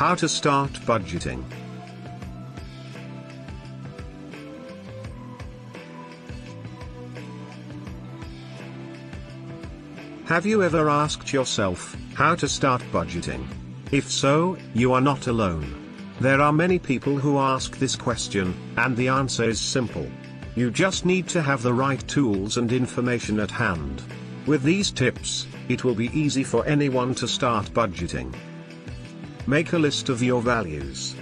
How to start budgeting. Have you ever asked yourself how to start budgeting? If so, you are not alone. There are many people who ask this question, and the answer is simple. You just need to have the right tools and information at hand. With these tips, it will be easy for anyone to start budgeting. Make a list of your values.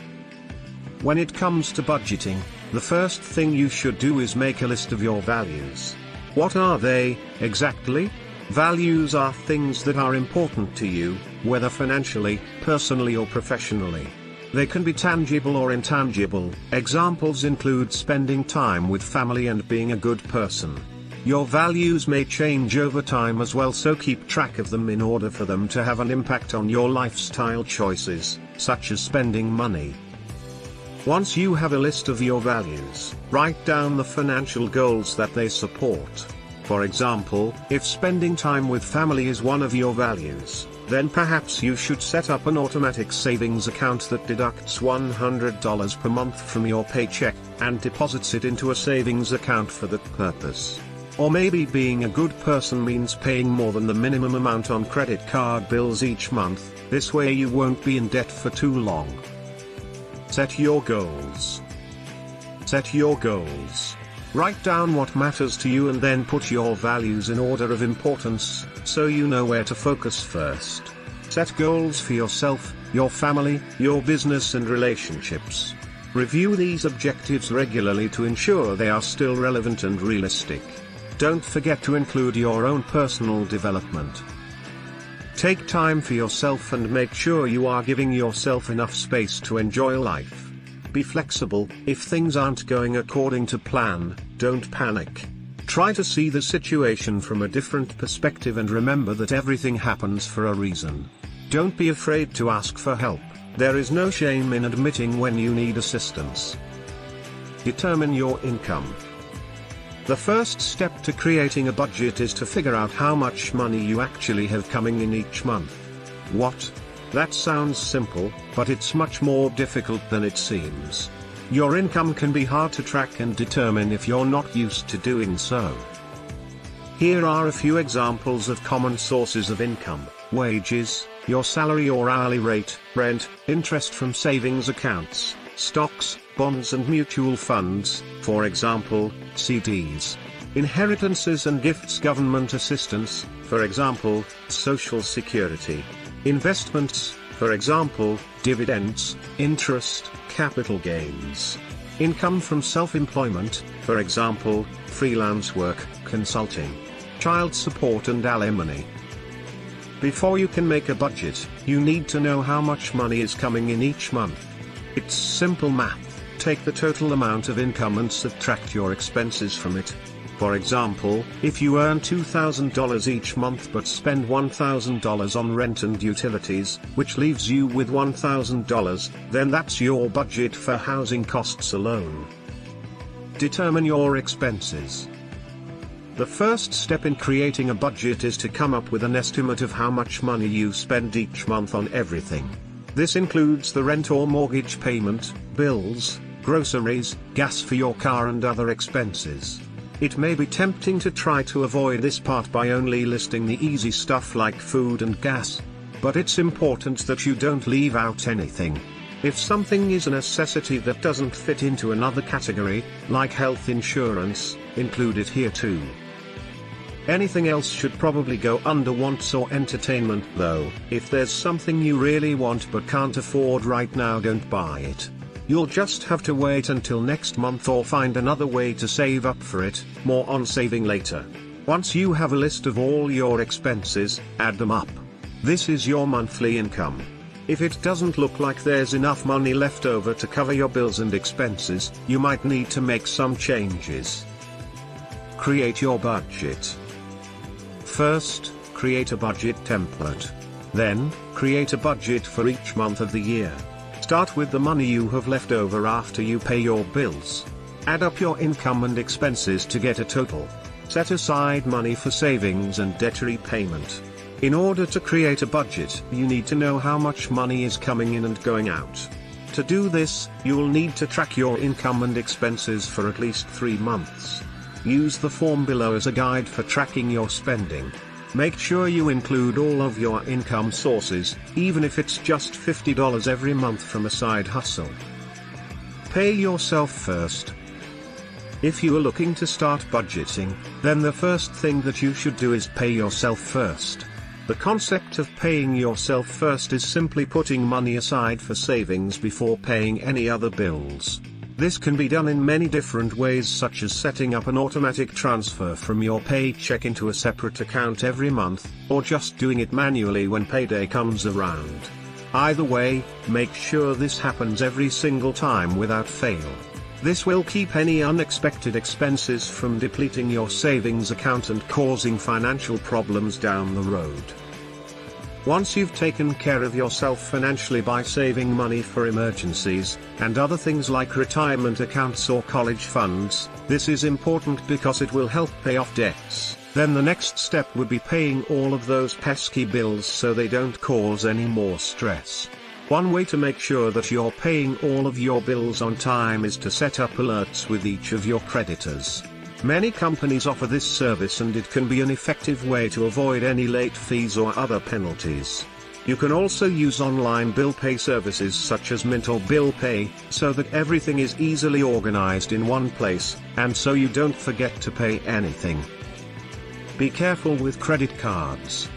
When it comes to budgeting, the first thing you should do is make a list of your values. What are they, exactly? Values are things that are important to you, whether financially, personally or professionally. They can be tangible or intangible. Examples include spending time with family and being a good person. Your values may change over time as well, so keep track of them in order for them to have an impact on your lifestyle choices, such as spending money. Once you have a list of your values, write down the financial goals that they support. For example, if spending time with family is one of your values, then perhaps you should set up an automatic savings account that deducts $100 per month from your paycheck, and deposits it into a savings account for that purpose. Or maybe being a good person means paying more than the minimum amount on credit card bills each month. This way you won't be in debt for too long. Set your goals. Set your goals. Write down what matters to you and then put your values in order of importance, so you know where to focus first. Set goals for yourself, your family, your business and relationships. Review these objectives regularly to ensure they are still relevant and realistic. Don't forget to include your own personal development. Take time for yourself and make sure you are giving yourself enough space to enjoy life. Be flexible. If things aren't going according to plan, don't panic. Try to see the situation from a different perspective and remember that everything happens for a reason. Don't be afraid to ask for help. There is no shame in admitting when you need assistance. Determine your income. The first step to creating a budget is to figure out how much money you actually have coming in each month. What? That sounds simple, but it's much more difficult than it seems. Your income can be hard to track and determine if you're not used to doing so. Here are a few examples of common sources of income: wages, your salary or hourly rate, rent, interest from savings accounts, stocks, bonds and mutual funds, for example, CDs, inheritances and gifts, government assistance, for example, Social Security, investments, for example, dividends, interest, capital gains, income from self-employment, for example, freelance work, consulting, child support and alimony. Before you can make a budget, you need to know how much money is coming in each month. It's simple math. Take the total amount of income and subtract your expenses from it. For example, if you earn $2,000 each month but spend $1,000 on rent and utilities, which leaves you with $1,000, then that's your budget for housing costs alone. Determine your expenses. The first step in creating a budget is to come up with an estimate of how much money you spend each month on everything. This includes the rent or mortgage payment, bills, groceries, gas for your car and other expenses. It may be tempting to try to avoid this part by only listing the easy stuff like food and gas. But it's important that you don't leave out anything. If something is a necessity that doesn't fit into another category, like health insurance, include it here too. Anything else should probably go under wants or entertainment though. If there's something you really want but can't afford right now, don't buy it. You'll just have to wait until next month or find another way to save up for it. More on saving later. Once you have a list of all your expenses, add them up. This is your monthly income. If it doesn't look like there's enough money left over to cover your bills and expenses, you might need to make some changes. Create your budget. First, create a budget template. Then, create a budget for each month of the year. Start with the money you have left over after you pay your bills. Add up your income and expenses to get a total. Set aside money for savings and debt repayment. In order to create a budget, you need to know how much money is coming in and going out. To do this, you'll need to track your income and expenses for at least 3 months. Use the form below as a guide for tracking your spending. Make sure you include all of your income sources, even if it's just $50 every month from a side hustle. Pay yourself first. If you are looking to start budgeting, then the first thing that you should do is pay yourself first. The concept of paying yourself first is simply putting money aside for savings before paying any other bills. This can be done in many different ways, such as setting up an automatic transfer from your paycheck into a separate account every month, or just doing it manually when payday comes around. Either way, make sure this happens every single time without fail. This will keep any unexpected expenses from depleting your savings account and causing financial problems down the road. Once you've taken care of yourself financially by saving money for emergencies, and other things like retirement accounts or college funds, this is important because it will help pay off debts. Then the next step would be paying all of those pesky bills so they don't cause any more stress. One way to make sure that you're paying all of your bills on time is to set up alerts with each of your creditors. Many companies offer this service and it can be an effective way to avoid any late fees or other penalties. You can also use online bill pay services such as Mint or Bill Pay, so that everything is easily organized in one place, and so you don't forget to pay anything. Be careful with credit cards.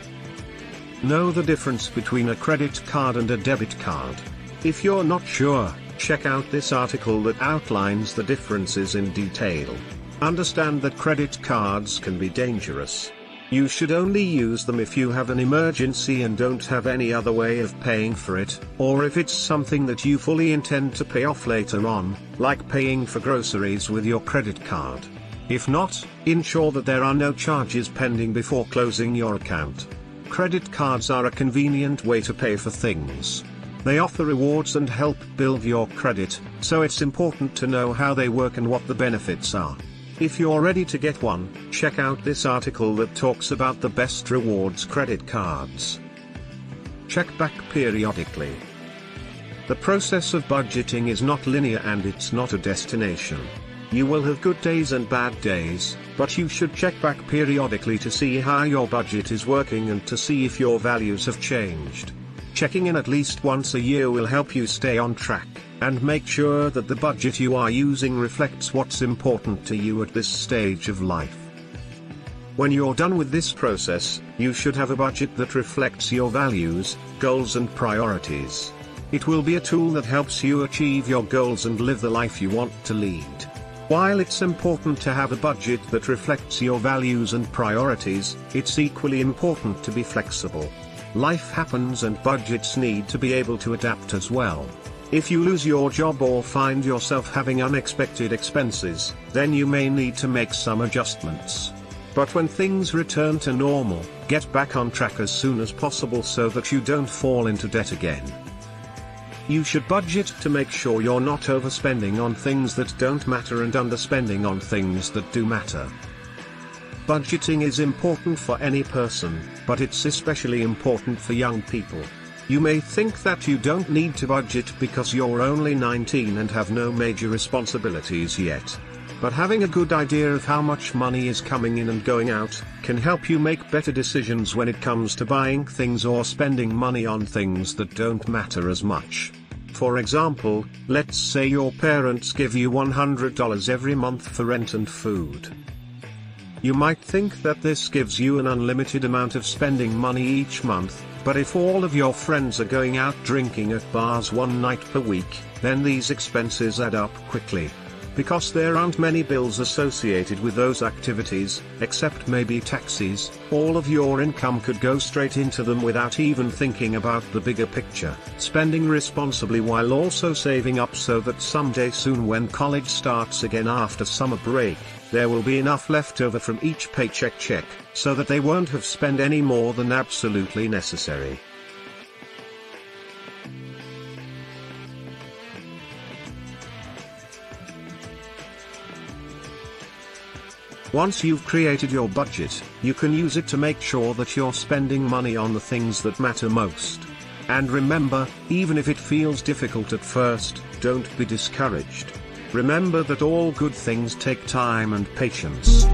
Know the difference between a credit card and a debit card. If you're not sure, check out this article that outlines the differences in detail. Understand that credit cards can be dangerous. You should only use them if you have an emergency and don't have any other way of paying for it, or if it's something that you fully intend to pay off later on, like paying for groceries with your credit card. If not, ensure that there are no charges pending before closing your account. Credit cards are a convenient way to pay for things. They offer rewards and help build your credit, so it's important to know how they work and what the benefits are. If you're ready to get one, check out this article that talks about the best rewards credit cards. Check back periodically. The process of budgeting is not linear and it's not a destination. You will have good days and bad days, but you should check back periodically to see how your budget is working and to see if your values have changed. Checking in at least once a year will help you stay on track, and make sure that the budget you are using reflects what's important to you at this stage of life. When you're done with this process, you should have a budget that reflects your values, goals and priorities. It will be a tool that helps you achieve your goals and live the life you want to lead. While it's important to have a budget that reflects your values and priorities, it's equally important to be flexible. Life happens and budgets need to be able to adapt as well. If you lose your job or find yourself having unexpected expenses, then you may need to make some adjustments. But when things return to normal, get back on track as soon as possible so that you don't fall into debt again. You should budget to make sure you're not overspending on things that don't matter and underspending on things that do matter. Budgeting is important for any person, but it's especially important for young people. You may think that you don't need to budget because you're only 19 and have no major responsibilities yet. But having a good idea of how much money is coming in and going out can help you make better decisions when it comes to buying things or spending money on things that don't matter as much. For example, let's say your parents give you $100 every month for rent and food. You might think that this gives you an unlimited amount of spending money each month, but if all of your friends are going out drinking at bars one night per week, then these expenses add up quickly. Because there aren't many bills associated with those activities, except maybe taxis, all of your income could go straight into them without even thinking about the bigger picture. Spending responsibly while also saving up so that someday soon when college starts again after summer break, there will be enough left over from each paycheck check, so that they won't have spent any more than absolutely necessary. Once you've created your budget, you can use it to make sure that you're spending money on the things that matter most. And remember, even if it feels difficult at first, don't be discouraged. Remember that all good things take time and patience.